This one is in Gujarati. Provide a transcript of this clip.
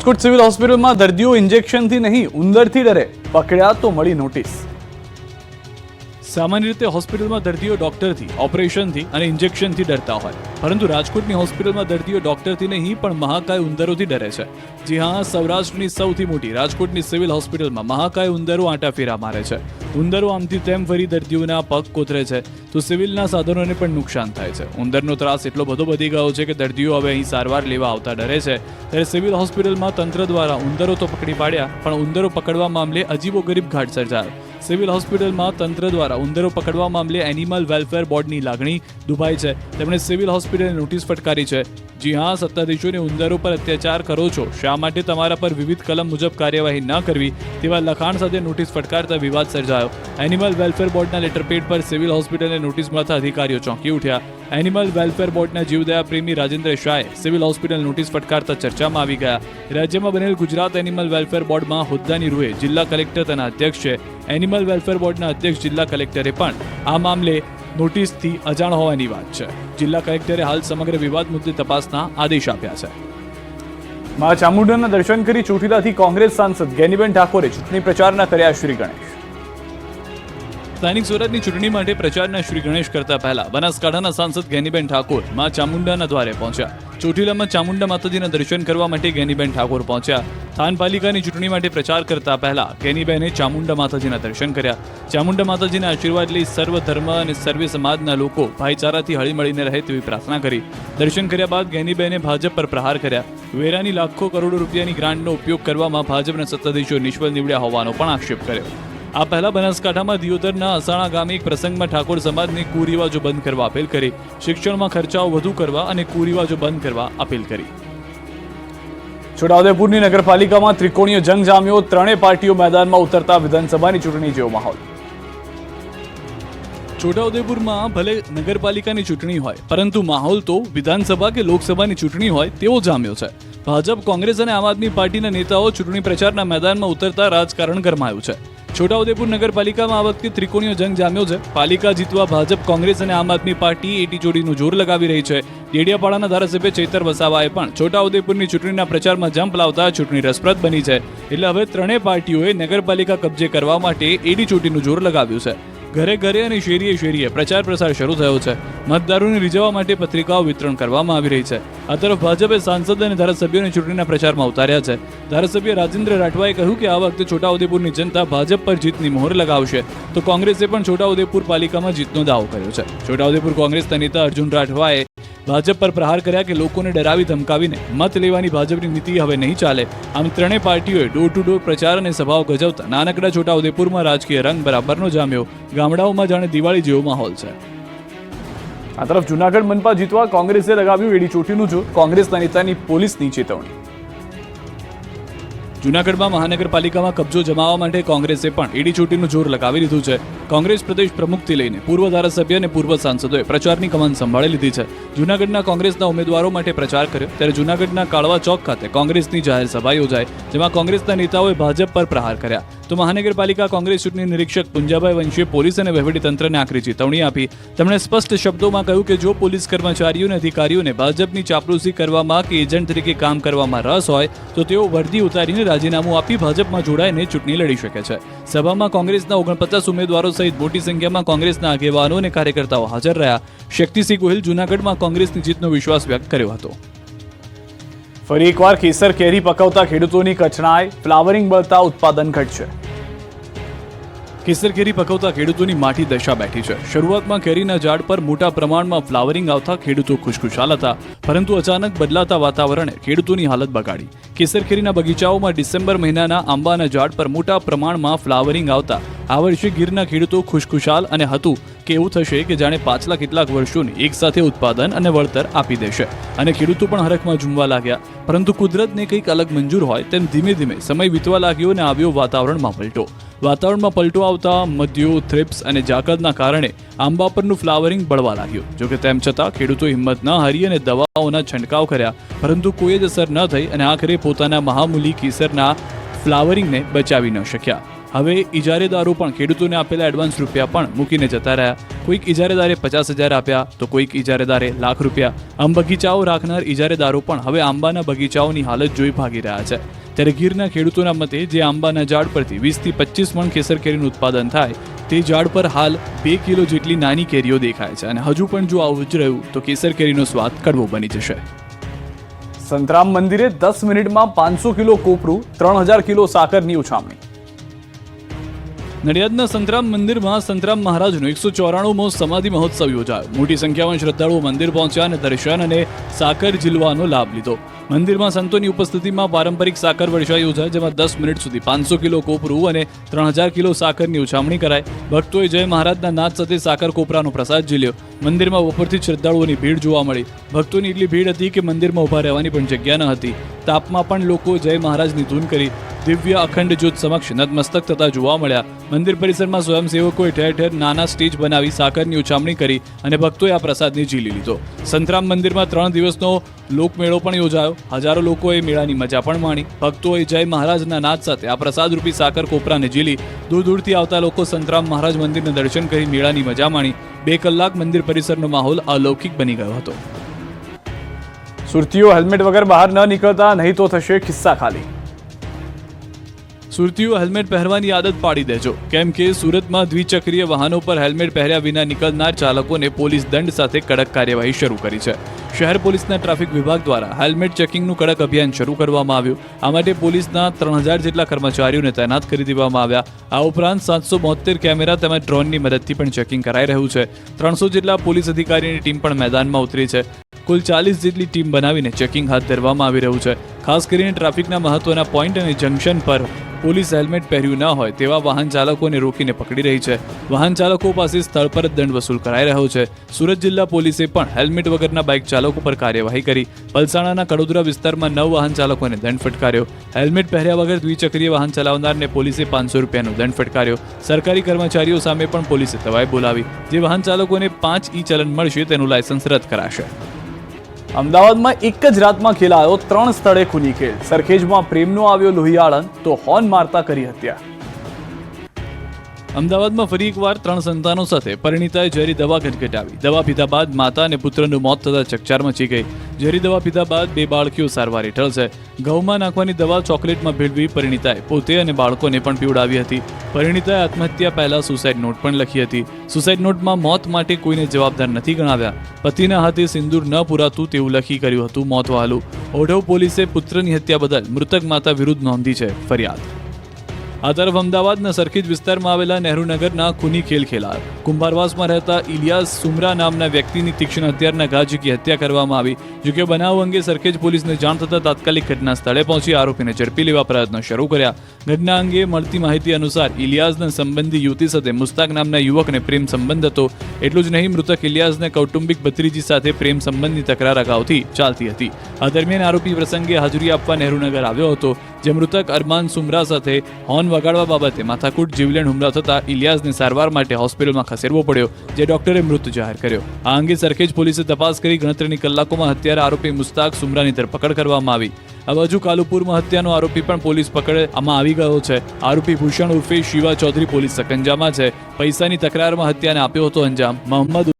રાજકોટ સિવિલ હોસ્પિટલમાં દર્દીઓ ઇન્જેક્શનથી નહીં ઉંદરથી ડરે, પકડ્યા તો મળી નોટિસ। સામાન્ય રીતે હોસ્પિટલમાં દર્દીઓ ડોક્ટરથી, ઓપરેશનથી અને ઇન્જેક્શનથી ડરતા હોય, પરંતુ રાજકોટની હોસ્પિટલમાં દર્દીઓ ડોક્ટરથી નહીં પણ મહાકાય ઉંદરોથી ડરે છે। જી હા, સૌરાષ્ટ્રની સૌથી મોટી રાજકોટની સિવિલ હોસ્પિટલમાં મહાકાય ઉંદરો આંટાફેરા મારે છે। ઉંદરો આમથી તેમ ફરી દર્દીઓના પગ કોતરે છે તો સિવિલના સાધનોને પણ નુકસાન થાય છે। ઉંદરનો ત્રાસ એટલો બધો વધી ગયો છે કે દર્દીઓ હવે અહીં સારવાર લેવા આવતા ડરે છે। ત્યારે સિવિલ હોસ્પિટલમાં તંત્ર દ્વારા ઉંદરો તો પકડી પાડ્યા, પણ ઉંદરો પકડવા મામલે અજીબોગરીબ ઘાટ સર્જાયો। સિવિલ હોસ્પિટલમાં તંત્ર દ્વારા ઉંદરો પકડવા મામલે એનિમલ વેલફેર બોર્ડની લાગણી દુભાઈ છે। તેમણે સિવિલ હોસ્પિટલને નોટિસ ફટકારી છે। જી હા, સત્તાધીશોને ઉંદરો પર અત્યાચાર કરો છો, શા માટે તમારા પર વિવિધ કલમ મુજબ કાર્યવાહી ન કરવી તેવા લખાણ સાથે નોટિસ ફટકારતા વિવાદ સર્જાયો। એનિમલ વેલફેર બોર્ડના લેટરપેડ પર સિવિલ હોસ્પિટલને નોટિસ મળતા અધિકારીઓ ચોંકી ઉઠ્યા। એનિમલ વેલફેર બોર્ડના જીવદયા પ્રેમી રાજેન્દ્ર શાહે સિવિલ હોસ્પિટલ નોટિસ ફટકારતા ચર્ચામાં આવી ગયા। રાજ્યમાં બનેલ ગુજરાત એનિમલ વેલફેર બોર્ડમાં હોદ્દાની રૂએ જિલ્લા કલેક્ટર તેના અધ્યક્ષ છે। એનિમલ વેલફેર બોર્ડના અધ્યક્ષ જિલ્લા કલેક્ટરે પણ આ મામલે નોટિસથી અજાણ હોવાની વાત છે। જિલ્લા કલેક્ટરે હાલ સમગ્ર વિવાદ મુદ્દે તપાસના આદેશ આપ્યા છે। મા ચામુંડાના દર્શન કરી ચોટીલાથી કોંગ્રેસ સાંસદ ગેનીબેન ઠાકોરે ચૂંટણી પ્રચારના કર્યા શ્રી ગણેશ। સ્થાનિક સ્વરાજની ચૂંટણી માટે પ્રચારના શ્રી ગણેશ કરતા પહેલા બનાસકાંઠાના સાંસદ ગેનીબેન ઠાકોર મા ચામુંડાના દ્વારે પહોંચ્યા। ચોટીલામાં ચામુંડા માતાજીના દર્શન કરવા માટે ગેનીબેન ઠાકોર પહોંચ્યા। થાનપાલિકાની ચૂંટણી માટે પ્રચાર કરતા પહેલા ગેનીબેને ચામુંડા માતાજીના દર્શન કર્યા। ચામુંડા માતાજીના આશીર્વાદ લઈ સર્વ ધર્મ અને સર્વે સમાજના લોકો ભાઈચારાથી હળીમળીને રહે તેવી પ્રાર્થના કરી। દર્શન કર્યા બાદ ગેનીબેને ભાજપ પર પ્રહાર કર્યા। વેરાની લાખો કરોડો રૂપિયાની ગ્રાન્ટનો ઉપયોગ કરવામાં ભાજપના સત્તાધીશો નિષ્ફળ નીવડ્યા હોવાનો પણ આક્ષેપ કર્યો। આ પહેલા બનાસકાંઠામાં દિયોદરના અસાણા ગામે એક પ્રસંગમાં ઠાકોર સમાજને કુરિવાજો બંધ કરવા અપીલ કરી। શિક્ષણમાં ખર્ચાઓ વધુ કરવા અને કુરિવાજો બંધ કરવા અપીલ કરી। છોટાઉદેપુરની નગરપાલિકામાં ત્રિકોણીય જંગ જામ્યો। ત્રણેય પાર્ટીઓ મેદાનમાં ઉતરતા વિધાનસભાની ચૂંટણી જેવો માહોલ। છોટાઉદેપુરમાં ભલે નગરપાલિકાની ચૂંટણી હોય, પરંતુ માહોલ તો વિધાનસભા કે લોકસભાની ચૂંટણી હોય તેવો જામ્યો છે। ભાજપ, કોંગ્રેસ અને આમ આદમી પાર્ટીના નેતાઓ ચૂંટણી પ્રચારના મેદાનમાં ઉતરતા રાજકારણ ગરમાયું છે। છોટાઉદેપુર નગરપાલિકામાં આ વખતે ત્રિકોણીય જંગ જામ્યો છે। પાલિકા જીતવા ભાજપ, કોંગ્રેસ અને આમ આદમી પાર્ટી એટીચોટીનું જોર લગાવી રહી છે। ડેડિયાપાડાના ધારાસભ્ય ચૈતર વસાવાએ પણ છોટાઉદેપુરની ચૂંટણીના પ્રચારમાં જંપ લાવતા ચૂંટણી રસપ્રદ બની છે। એટલે હવે ત્રણેય પાર્ટીઓએ નગરપાલિકા કબજે કરવા માટે એટીચોટીનું જોર લગાવ્યું છે। ઘરે ઘરે અને શેરીએ શેરીએ પ્રચાર પ્રસાર શરૂ થયો છે। મતદારોને રીઝવવા માટે પત્રિકાઓ વિતરણ કરવામાં આવી રહી છે। આ તરફ ભાજપે સાંસદ અને ધારાસભ્યોને ચૂંટણીના પ્રચારમાં ઉતાર્યા છે। ધારાસભ્ય રાજેન્દ્ર રાઠવાએ કહ્યું કે આ વખતે છોટાઉદેપુરની જનતા ભાજપ પર જીતની મોહર લગાવશે, તો કોંગ્રેસે પણ છોટાઉદેપુર પાલિકામાં જીતનો દાવો કર્યો છે। છોટાઉદેપુર કોંગ્રેસના નેતા અર્જુન રાઠવાએ ભાજપ પર પ્રહાર કર્યા કે લોકોને ડરાવી ધમકાવીને મત લેવાની ભાજપની નીતિ હવે નહીં ચાલે। આમ ત્રણેય પાર્ટીઓએ ડોર ટુ ડોર પ્રચાર અને સભાઓ ગજવતા નાનકડા છોટાઉદેપુરમાં રાજકીય રંગ બરાબરનો જામ્યો। ગામડાઓમાં જાણે દિવાળી જેવો માહોલ છે। આ તરફ જૂનાગઢ મનપા જીતવા કોંગ્રેસે લગાવ્યું એડીચોટીનું જોર। કોંગ્રેસના નેતાની પોલીસની ચેતવણી। જૂનાગઢમાં મહાનગરપાલિકામાં કબજો જમાવવા માટે કોંગ્રેસે પણ એડીચોટીનું જોર લગાવી લીધું છે। કોંગ્રેસ પ્રદેશ પ્રમુખથી લઈને પૂર્વ ધારાસભ્ય અને પૂર્વ સાંસદોએ પ્રચારની કમાન સંભાળી લીધી છે। જૂનાગઢના કોંગ્રેસના ઉમેદવારો માટે પ્રચાર કર્યો, ત્યારે જૂનાગઢના કાળવા ચોક ખાતે કોંગ્રેસની જાહેર સભા યોજાઈ, જેમાં કોંગ્રેસના નેતાઓએ ભાજપ પર પ્રહાર કર્યા। તો મહાનગરપાલિકા કોંગ્રેસ ચૂંટણી નિરીક્ષક પુંજાભાઈ વંશીએ પોલીસ અને વહીવટીતંત્રને આકરી ચેતવણી આપી। તેમણે સ્પષ્ટ શબ્દોમાં કહ્યું કે જો પોલીસ કર્મચારીઓ અને અધિકારીઓને ભાજપની ચાપલૂસી કરવામાં કે એજન્ટ તરીકે કામ કરવામાં રસ હોય તો તેઓ વર્દી ઉતારીને રાજીનામું આપી ભાજપમાં જોડાઈને ચૂંટણી લડી શકે છે। સભામાં કોંગ્રેસના 49 ઉમેદવારો સહિત મોટી સંખ્યામાં કોંગ્રેસના આગેવાનો અને કાર્યકર્તાઓ હાજર રહ્યા। શક્તિસિંહ ગોહિલ જૂનાગઢમાં કોંગ્રેસની જીતનો વિશ્વાસ વ્યક્ત કર્યો હતો। ફરી એકવાર કેસર કેરી પકવતા ખેડૂતોની કચરાઈ, ફ્લાવરિંગ બળતા ઉત્પાદન ઘટશે। કેસર કેરી પકવતા ખેડૂતોની માઠી દશા બેઠી છે। શરૂઆતમાં કેરીના ઝાડ પર મોટા પ્રમાણમાં ફ્લાવરિંગ આવતા ખેડૂતો ખુશખુશાલ હતા, પરંતુ અચાનક બદલાતા વાતાવરણે ખેડૂતોની હાલત બગાડી। કેસર કેરીના બગીચાઓમાં ડિસેમ્બર મહિનાના આંબાના ઝાડ પર મોટા પ્રમાણમાં ફ્લાવરિંગ આવતા આ વર્ષે ગીરના ખેડૂતો ખુશખુશાલ અને હતું કે એવું થશે કે જાણે પાછલા કેટલાક વર્ષોની એક સાથે ઉત્પાદન અને વળતર આપી દેશે, અને ખેડૂતો પણ હરખમાં ઝૂમવા લાગ્યા। પરંતુ કુદરતને કંઈક અલગ મંજૂર હોય તેમ ધીમે ધીમે સમય વીતવા લાગ્યો અને આવ્યો વાતાવરણમાં પલટો। વાતાવરણમાં પલટો આવતા મધ્યો, થ્રિપ્સ અને જાકડના કારણે આંબા પરનું ફ્લાવરિંગ બળવા લાગ્યું। જોકે તેમ છતાં ખેડૂતો હિંમત ન હારી અને દવાઓના છંટકાવ કર્યા, પરંતુ કોઈ જ અસર ન થઈ અને આખરે પોતાના મહામૂલી કેસરના ફ્લાવરિંગને બચાવી ન શક્યા। હવે ઇજારેદારો પણ ખેડૂતોને આપેલા એડવાન્સ રૂપિયા પણ મૂકીને જતા રહ્યા। કોઈક ઇજારેદારે 50,000 આપ્યા તો કોઈક ઇજારેદારે લાખ રૂપિયા. આમ બગીચાઓ રાખનાર ઇજારેદારો પણ હવે આંબાના બગીચાઓની હાલત જોઈ ભાગી રહ્યા છે. ત્યારે ગીરના ખેડૂતોના મતે જે આંબાના ઝાડ પરથી 20 થી 25 મણ કેસર કેરીનું ઉત્પાદન થાય તે ઝાડ પર હાલ 2 કિલો જેટલી નાની કેરીઓ દેખાય છે અને હજુ પણ જો આવું જ રહ્યું તો કેસર કેરીનો સ્વાદ કડવો બની જશે. સંતરામ મંદિરે 10 મિનિટમાં 500 કિલો કોપરું, 3000 કિલો સાકરની ઉછામણી. નડિયાદના સંતરામ મંદિરમાં સંતરામ મહારાજનો 194મો સમાધિ મહોત્સવ યોજાયો. મોટી સંખ્યામાં શ્રદ્ધાળુઓ મંદિર પહોંચ્યા અને દર્શન અને સાકર ઝીલવાનો લાભ લીધો. મંદિરમાં સંતોની ઉપસ્થિતિમાં પારંપરિક સાકર વર્ષા યોજાઈ, જેમાં 10 મિનિટ સુધી 500 કિલો કોપરું અને 3000 કિલો સાકરની ઉછામણી કરાઈ. ભક્તોએ જય મહારાજના નાદ સાથે સાકર કોપરાનો પ્રસાદ ઝીલ્યો. મંદિરમાં બપોરથી શ્રદ્ધાળુઓની ભીડ જોવા મળી. ભક્તોની એટલી ભીડ હતી કે મંદિરમાં ઊભા રહેવાની પણ જગ્યા ન હતી. તાપમાં પણ લોકો જય મહારાજની ધૂન કરી દિવ્ય અખંડ જ્યોત સમક્ષ નતમસ્તક થતા જોવા મળ્યા. મંદિર પરિસરમાં સ્વયંસેવકોએ ઠેર ઠેર નાના સ્ટેજ બનાવી સાકરની ઉછામણી કરી અને ભક્તોએ આ પ્રસાદને ઝીલી લીધો. સંતરામ મંદિરમાં 3 દિવસનો લોકમેળો પણ યોજાયો. હજારો લોકોએ મેળાની મજા પણ માણી. ભક્તોએ જય મહારાજના નાદ સાથે આ પ્રસાદરૂપી સાકર કોપરાને ઝીલી. દૂર દૂરથી આવતા લોકો સંતરામ મહારાજ મંદિરના દર્શન કરી મેળાની મજા માણી. 2 કલાક મંદિર પરિસરનો માહોલ અલૌકિક બની ગયો હતો. સુરતીઓ હેલ્મેટ વગર બહાર ન નીકળતા, નહીં તો થશે ખિસ્સા ખાલી. સુરતીઓ હેલ્મેટ પહેરવાની આદત પાડી દેજો, કેમ કે સુરતમાં દ્વિચક્રીય વાહનો પર હેલ્મેટ પહેર્યા વિના નીકળનાર ચાલકોને પોલીસ દંડ સાથે કડક કાર્યવાહી શરૂ કરી છે. શહેર પોલીસના ટ્રાફિક વિભાગ દ્વારા હેલ્મેટ ચેકિંગનું કડક અભિયાન શરૂ કરવામાં આવ્યું. આ માટે પોલીસના 3000 જેટલા કર્મચારીઓને તૈનાત કરી દેવામાં આવ્યા. આ ઉપરાંત 772 કેમેરા તેમજ ડ્રોનની મદદથી પણ ચેકિંગ કરાઈ રહ્યું છે. 300 જેટલા પોલીસ અધિકારીની ટીમ પણ મેદાનમાં ઉતરી છે. કુલ 40 જેટલી ટીમ બનાવીને ચેકિંગ હાથ ધરવામાં આવી રહ્યું છે. ખાસ કરીને ટ્રાફિકના મહત્વના પોઈન્ટ અને જંકશન પર પોલીસ હેલ્મેટ પહેર્યું ન હોય તેવા વાહન ચાલકોને રોકીને પકડી રહી છે. વાહન ચાલકો પાસે સ્થળ પર જ દંડ વસૂલ કરાઈ રહ્યો છે. સુરત જિલ્લા પોલીસે પણ હેલ્મેટ વગરના બાઇક ચાલકો પર કાર્યવાહી કરી. પલસાણાના કડોદરા વિસ્તારમાં 9 વાહન ચાલકોને દંડ ફટકાર્યો. હેલ્મેટ પહેર્યા વગર દ્વિચક્રીય વાહન ચલાવનારને પોલીસે 500 રૂપિયાનો દંડ ફટકાર્યો. સરકારી કર્મચારીઓ સામે પણ પોલીસે તવાઈ બોલાવી. જે વાહન ચાલકોને 5 ઈ ચલન મળશે તેનું લાયસન્સ રદ કરાશે. અમદાવાદમાં એક જ રાતમાં ખેલાયો 3 સ્થળે ખૂની ખેલ. સરખેજમાં પ્રેમનો આવ્યો લોહિયાળન, તો હોર્ન મારતા કરી હત્યા. અમદાવાદમાં ફરી એકવાર 3 સંતાનો સાથે પરિણીતાએ ઝેરી દવા ગટગટાવી. દવા પીધા બાદ માતા અને પુત્રનું મોત થતા ચકચાર મચી ગઈ. ઝેરી દવા પીધા બાદ 2 બાળકીઓ સારવાર હેઠળ છે. ઘઉંમાં નાખવાની દવા ચોકલેટમાં ભેળવી પરિણીતાએ પોતે અને બાળકોને પણ પીવડાવી હતી. પરિણીતાએ આત્મહત્યા પહેલા સુસાઇડ નોટ પણ લખી હતી. સુસાઇડ નોટમાં મોત માટે કોઈને જવાબદાર નથી ગણાવ્યા. પતિના હાથે સિંદૂર ન પુરાતું તેવું લખી કર્યું હતું મોત વહાલું. ઓઢવ પોલીસે પુત્રની હત્યા બદલ મૃતક માતા વિરુદ્ધ નોંધી છે ફરિયાદ. આ તરફ અમદાવાદના સરખેજ વિસ્તારમાં આવેલા નહેરુનગરના ખૂની ખેલ ખેલાયો. કુંભારવાસમાં રહેતા ઇલિયાસ સુમરા નામના વ્યક્તિની તીક્ષ્ણ હથિયારના ઘા ઝીકી હત્યા કરવામાં આવી. જોકે બનાવ અંગે સરખેજ પોલીસને જાણ થતાં તાત્કાલિક ઘટના સ્થળે પહોંચી આરોપીને ઝડપી લેવા પ્રયત્નો શરૂ કર્યા. ઘટના અંગે મળતી માહિતી અનુસાર ઇલિયાસના સંબંધી યુવતી સાથે મુસ્તાક નામના યુવકને પ્રેમ સંબંધ હતો. એટલું જ નહીં, મૃતક ઇલિયાસને કૌટુંબિક ભત્રીજી સાથે પ્રેમ સંબંધની તકરાર અગાઉથી ચાલતી હતી. આ દરમિયાન આરોપી પ્રસંગે હાજરી આપવા નહેરુનગર આવ્યો હતો, જે મૃતક અરમાન સુમરા સાથે હોર્ન વગાડવા બાબતે માથાકૂટ જીવલેણ હુમલો થતા ઇલિયાસને સારવાર માટે હોસ્પિટલમાં ખસેડવો પડ્યો, જે ડોક્ટરે મૃત જાહેર કર્યો. આ અંગે સરખેજ પોલીસે તપાસ કરી ગણતરીની કલાકોમાં હત્યારા આરોપી મુસ્તાક સુમરાની ધરપકડ કરવામાં આવી. આ બાજુ કાલુપુરમાં હત્યાનો આરોપી પણ પોલીસ પકડમાં આવી ગયો છે. આરોપી ભૂષણ ઉર્ફે શિવા ચૌધરી પોલીસ સકંજામાં છે. પૈસાની તકરારમાં હત્યાને આપ્યો હતો અંજામ. મોહમ્મદ